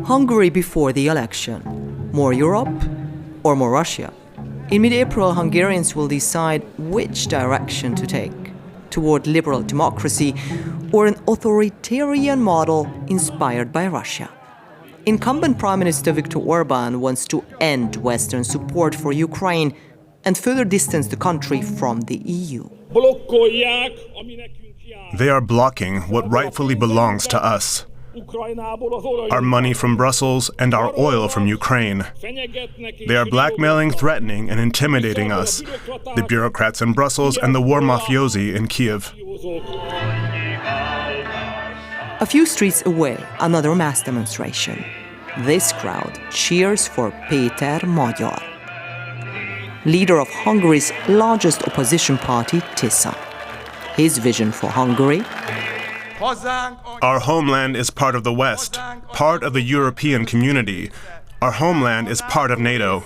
Hungary before the election. More Europe or more Russia? In mid-April, Hungarians will decide which direction to take, toward liberal democracy or an authoritarian model inspired by Russia. Incumbent Prime Minister Viktor Orban wants to end Western support for Ukraine and further distance the country from the EU. They are blocking what rightfully belongs to us. Our money from Brussels and our oil from Ukraine. They are blackmailing, threatening, and intimidating us, the bureaucrats in Brussels and the war mafiosi in Kiev. A few streets away, another mass demonstration. This crowd cheers for Pécel Magyar, leader of Hungary's largest opposition party, TISZA. His vision for Hungary: our homeland is part of the West, part of the European community. Our homeland is part of NATO.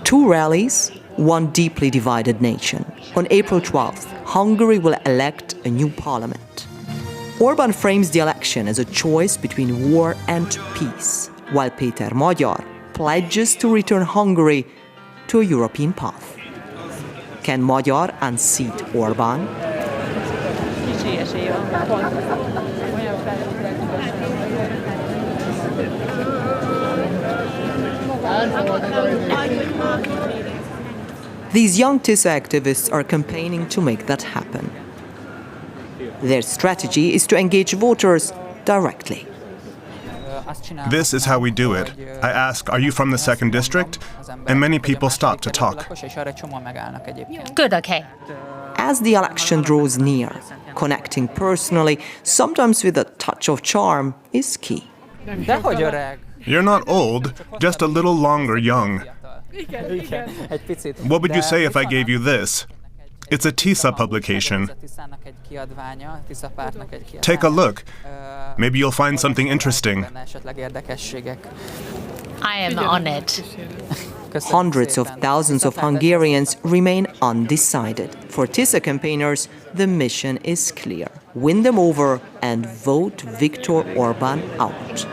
Two rallies, one deeply divided nation. On April 12th, Hungary will elect a new parliament. Orban frames the election as a choice between war and peace, while Pécel Magyar pledges to return Hungary to a European path. Can Magyar unseat Orbán? These young TISZA activists are campaigning to make that happen. Their strategy is to engage voters directly. This is how we do it. I ask, are you from the 2nd district? And many people stop to talk. Good, okay. As the election draws near, connecting personally, sometimes with a touch of charm, is key. You're not old, just a little longer young. What would you say if I gave you this? It's a TISZA publication. Take a look. Maybe you'll find something interesting. I am on it. Hundreds of thousands of Hungarians remain undecided. For TISZA campaigners, the mission is clear: win them over and vote Viktor Orban out.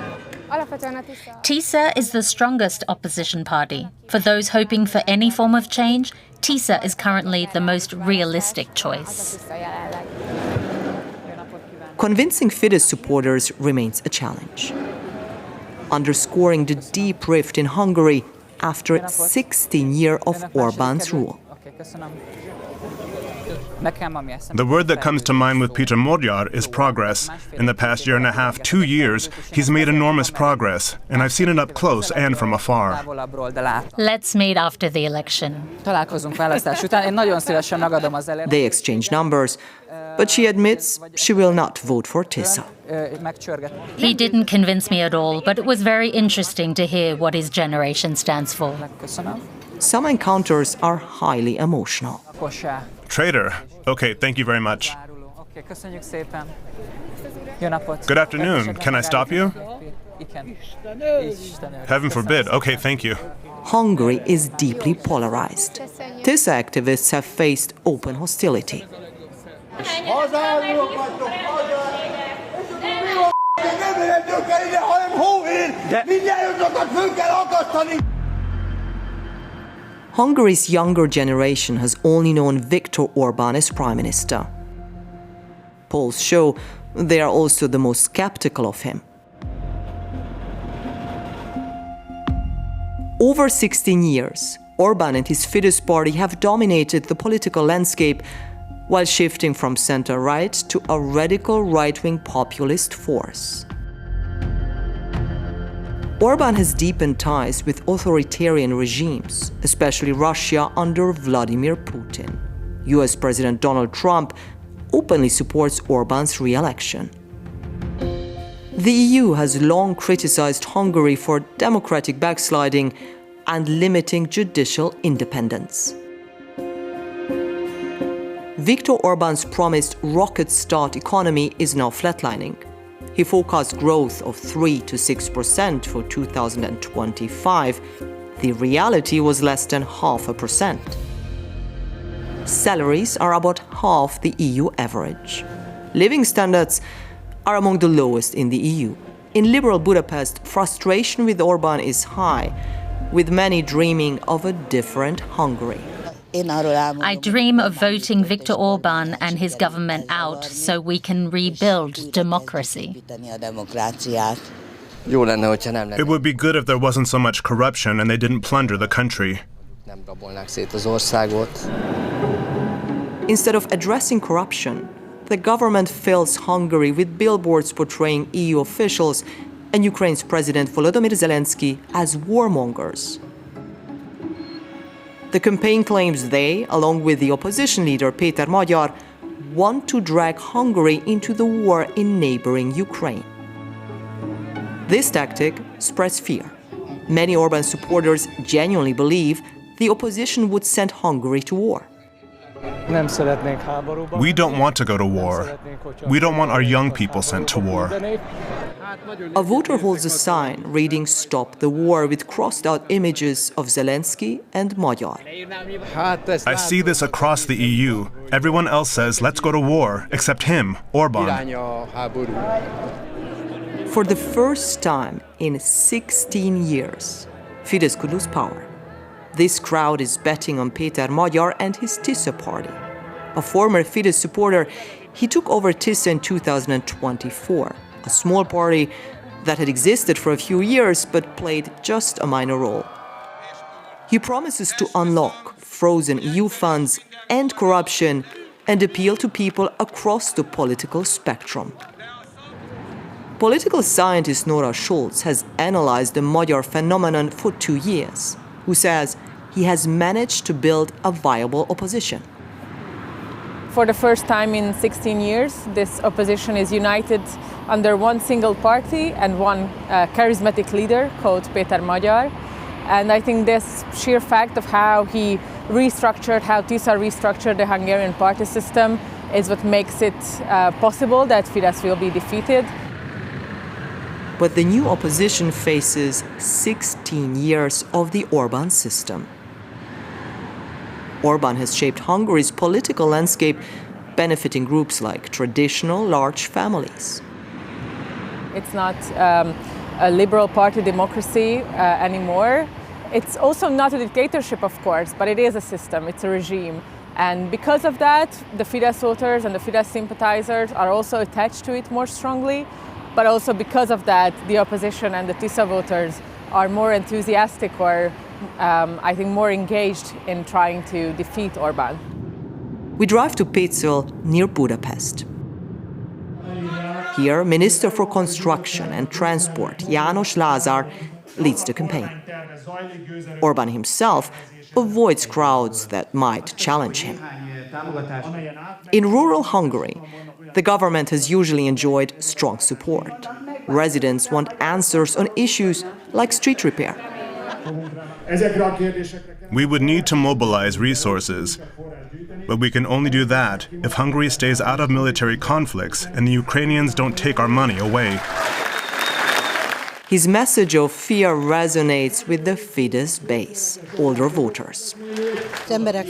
TISZA is the strongest opposition party. For those hoping for any form of change, TISZA is currently the most realistic choice. Convincing Fidesz supporters remains a challenge, underscoring the deep rift in Hungary after 16 years of Orbán's rule. The word that comes to mind with Pécel Magyar is progress. In the past year and a half, 2 years, he's made enormous progress, and I've seen it up close and from afar. Let's meet after the election. They exchange numbers, but she admits she will not vote for TISZA. He didn't convince me at all, but it was very interesting to hear what his generation stands for. Some encounters are highly emotional. Traitor. Okay, thank you very much. Good afternoon. Can I stop you? Heaven forbid. Okay, thank you. Hungary is deeply polarized. TISZA activists have faced open hostility. Hungary's younger generation has only known Viktor Orbán as prime minister. Polls show they are also the most skeptical of him. Over 16 years, Orbán and his Fidesz party have dominated the political landscape while shifting from center-right to a radical right-wing populist force. Orbán has deepened ties with authoritarian regimes, especially Russia under Vladimir Putin. US President Donald Trump openly supports Orbán's re-election. The EU has long criticized Hungary for democratic backsliding and limiting judicial independence. Viktor Orbán's promised rocket start economy is now flatlining. He forecast growth of 3 to 6% for 2025. The reality was less than 0.5%. Salaries are about half the EU average. Living standards are among the lowest in the EU. In liberal Budapest, frustration with Orban is high, with many dreaming of a different Hungary. I dream of voting Viktor Orban and his government out so we can rebuild democracy. It would be good if there wasn't so much corruption and they didn't plunder the country. Instead of addressing corruption, the government fills Hungary with billboards portraying EU officials and Ukraine's President Volodymyr Zelensky as warmongers. The campaign claims they, along with the opposition leader Péter Magyar, want to drag Hungary into the war in neighboring Ukraine. This tactic spreads fear. Many Orban supporters genuinely believe the opposition would send Hungary to war. We don't want to go to war. We don't want our young people sent to war. A voter holds a sign reading "Stop the War" with crossed-out images of Zelensky and Magyar. I see this across the EU. Everyone else says, let's go to war, except him, Orban. For the first time in 16 years, Fidesz could lose power. This crowd is betting on Péter Magyar and his TISZA party. A former Fidesz supporter, he took over TISZA in 2024, a small party that had existed for a few years but played just a minor role. He promises to unlock frozen EU funds, end corruption, and appeal to people across the political spectrum. Political scientist Nora Scholz has analyzed the Magyar phenomenon for 2 years, who says he has managed to build a viable opposition. For the first time in 16 years, this opposition is united under one single party and one charismatic leader called Péter Magyar. And I think this sheer fact of how he restructured, how TISZA restructured the Hungarian party system is what makes it possible that Fidesz will be defeated. But the new opposition faces 16 years of the Orban system. Orban has shaped Hungary's political landscape, benefiting groups like traditional large families. It's not a liberal party democracy anymore. It's also not a dictatorship, of course, but it is a system, it's a regime. And because of that, the Fidesz voters and the Fidesz sympathizers are also attached to it more strongly. But also because of that, the opposition and the TISZA voters are more enthusiastic or, I think, more engaged in trying to defeat Orban. We drive to Pécel, near Budapest. Here, Minister for Construction and Transport János Lázár leads the campaign. Orban himself avoids crowds that might challenge him. In rural Hungary, the government has usually enjoyed strong support. Residents want answers on issues like street repair. We would need to mobilize resources, but we can only do that if Hungary stays out of military conflicts and the Ukrainians don't take our money away. His message of fear resonates with the Fidesz base, older voters.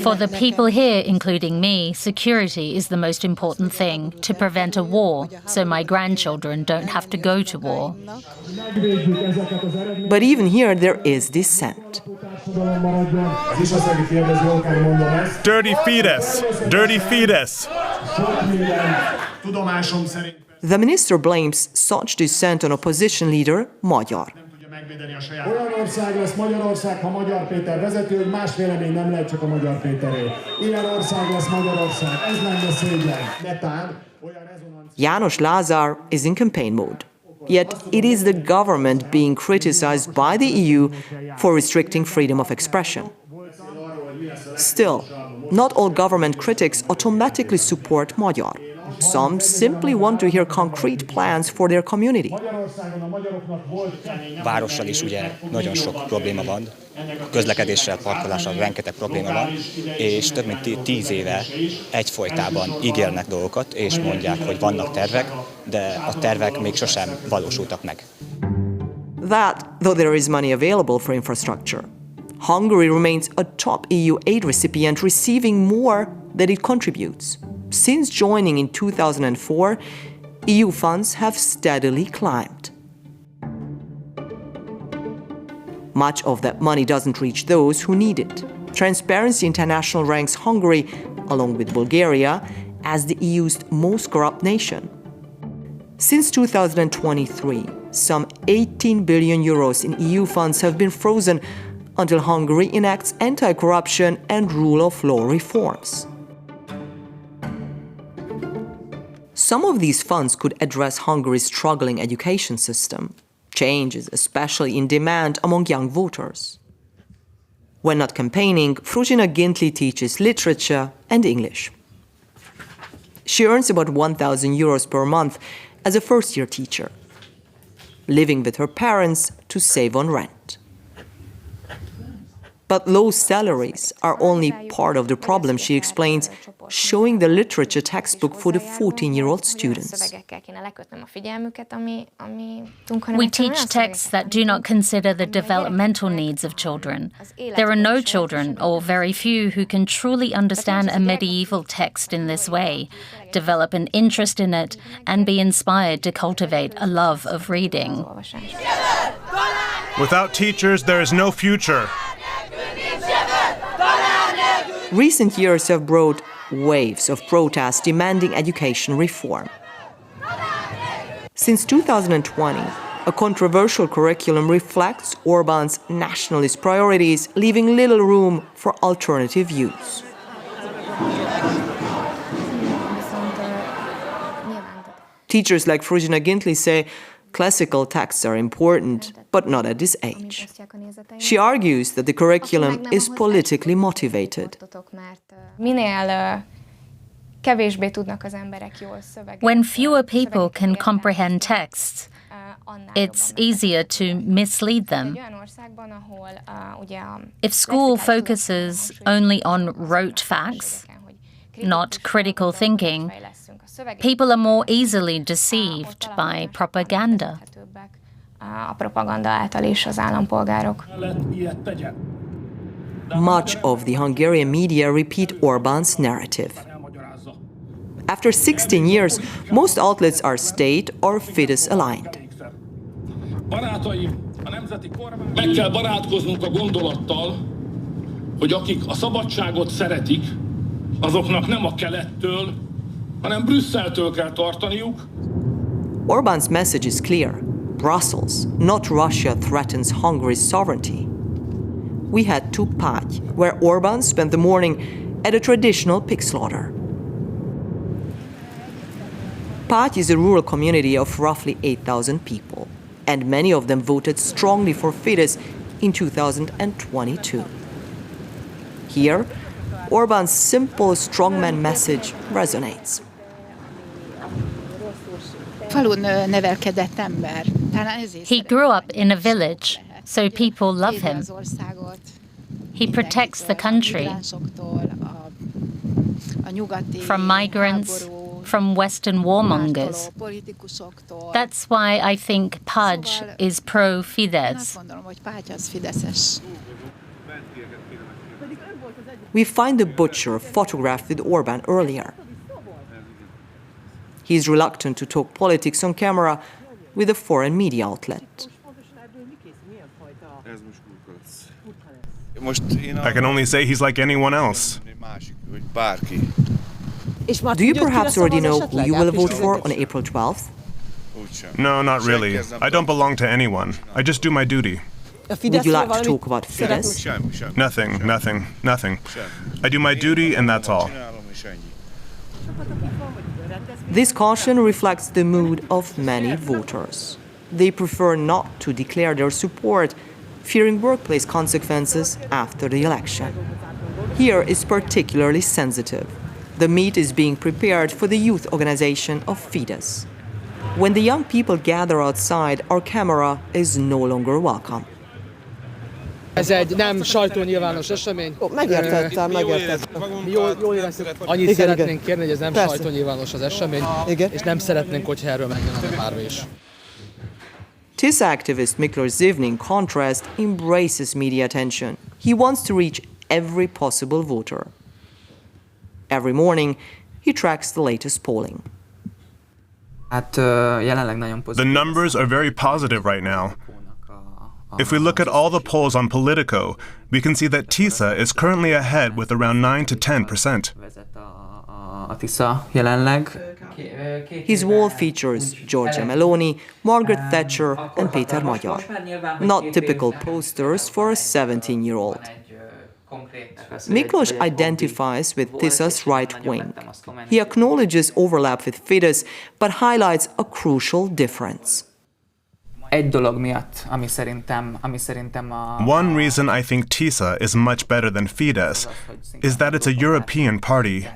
For the people here, including me, security is the most important thing, to prevent a war, so my grandchildren don't have to go to war. But even here, there is dissent. Dirty Fidesz! Dirty Fidesz! The minister blames such dissent on opposition leader Magyar. Olyan ország lesz Magyarország, ha Magyar Péter vezeti, hogy más vélemény nem lehet csak a Magyar Péteré. Ilyen ország lesz Magyarország, ez lenne szégyen. Netán olyan rezonancia. János Lázár is in campaign mode. Yet it is the government being criticized by the EU for restricting freedom of expression. Still, not all government critics automatically support Magyar. Some simply want to hear concrete plans for their community. Várossal is ugye nagyon sok probléma van, közlekedéssel, parkolással rengeteg probléma van, és több mint 10 éve egyfolytában ígérnek dolgokat, és mondják, hogy vannak tervek, de a tervek még sosem valósultak meg. That, though there is money available for infrastructure, Hungary remains a top EU aid recipient, receiving more than it contributes. Since joining in 2004, EU funds have steadily climbed. Much of that money doesn't reach those who need it. Transparency International ranks Hungary, along with Bulgaria, as the EU's most corrupt nation. Since 2023, some 18 billion euros in EU funds have been frozen until Hungary enacts anti-corruption and rule of law reforms. Some of these funds could address Hungary's struggling education system. Change is especially in demand among young voters. When not campaigning, Fruzsina Gintli teaches literature and English. She earns about 1,000 euros per month as a first-year teacher, living with her parents to save on rent. But low salaries are only part of the problem, she explains, showing the literature textbook for the 14-year-old students. We teach texts that do not consider the developmental needs of children. There are no children, or very few, who can truly understand a medieval text in this way, develop an interest in it, and be inspired to cultivate a love of reading. Without teachers, there is no future. Recent years have brought waves of protests demanding education reform. Since 2020, a controversial curriculum reflects Orbán's nationalist priorities, leaving little room for alternative views. Teachers like Fruzsina Gintli say classical texts are important, but not at this age. She argues that the curriculum is politically motivated. When fewer people can comprehend texts, it's easier to mislead them. If school focuses only on rote facts, not critical thinking, people are more easily deceived by propaganda. Much of the Hungarian media repeat Orbán's narrative. After 16 years, most outlets are state or Fidesz aligned. Meg kell barátkoznunk a gondolattal, hogy akik a szabadságot szeretik, azoknak nem a kelettől, hanem Brüsszeltől kell tartaniuk. Orbán's message is clear. Brussels, not Russia, threatens Hungary's sovereignty. We head to Págy, where Orbán spent the morning at a traditional pig slaughter. Págy is a rural community of roughly 8,000 people, and many of them voted strongly for Fidesz in 2022. Here, Orbán's simple strongman message resonates. He grew up in a village, so people love him. He protects the country from migrants, from Western warmongers. That's why I think Págy is pro-Fidesz. We find the butcher photographed with Orbán earlier. He's reluctant to talk politics on camera with a foreign media outlet. I can only say he's like anyone else. Do you perhaps already know who you will vote for on April 12th? No, not really. I don't belong to anyone. I just do my duty. Would you like to talk about Fidesz? Nothing. I do my duty and that's all. This caution reflects the mood of many voters. They prefer not to declare their support, fearing workplace consequences after the election. Here is particularly sensitive. The meat is being prepared for the youth organization of Fidesz. When the young people gather outside, our camera is no longer welcome. Ez egy nem sajtónyilvános esemény. Megértettem. Jól éreztük. Annyit szeretnénk kérni, hogy ez nem sajtónyilvános az esemény, és nem szeretnénk, hogyha erről megjelenne bármi is. TISZA activist Miklos Zivny, in contrast, embraces media attention. He wants to reach every possible voter. Every morning, he tracks the latest polling. The numbers are very positive right now. If we look at all the polls on Politico, we can see that TISZA is currently ahead with around 9 to 10%. His wall features Giorgia Meloni, Margaret Thatcher and Péter Magyar. Not typical posters for a 17-year-old. Miklós identifies with TISZA's right wing. He acknowledges overlap with Fidesz, but highlights a crucial difference. One reason I think TISZA is much better than Fidesz is that it's a European party.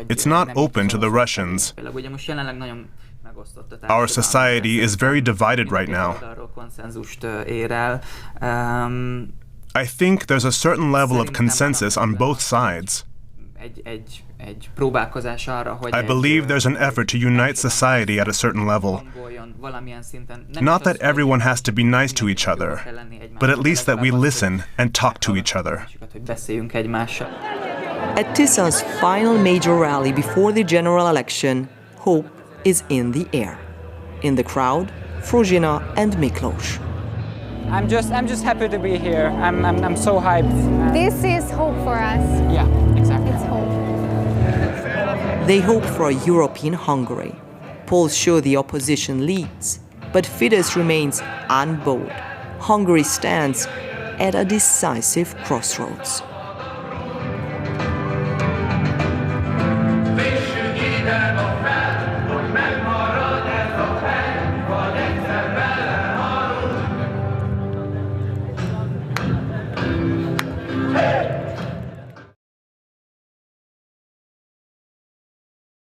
It's not open to the Russians. Our society is very divided right now. I think there's a certain level of consensus on both sides. I believe there's an effort to unite society at a certain level. Not that everyone has to be nice to each other, but at least that we listen and talk to each other. At TISZA's final major rally before the general election, hope is in the air. In the crowd, Fruzsina and Miklós. I'm just happy to be here. I'm so hyped. This is hope for us. Yeah, exactly. It's hope. They hope for a European Hungary. Polls show the opposition leads, but Fidesz remains unbowed. Hungary stands at a decisive crossroads.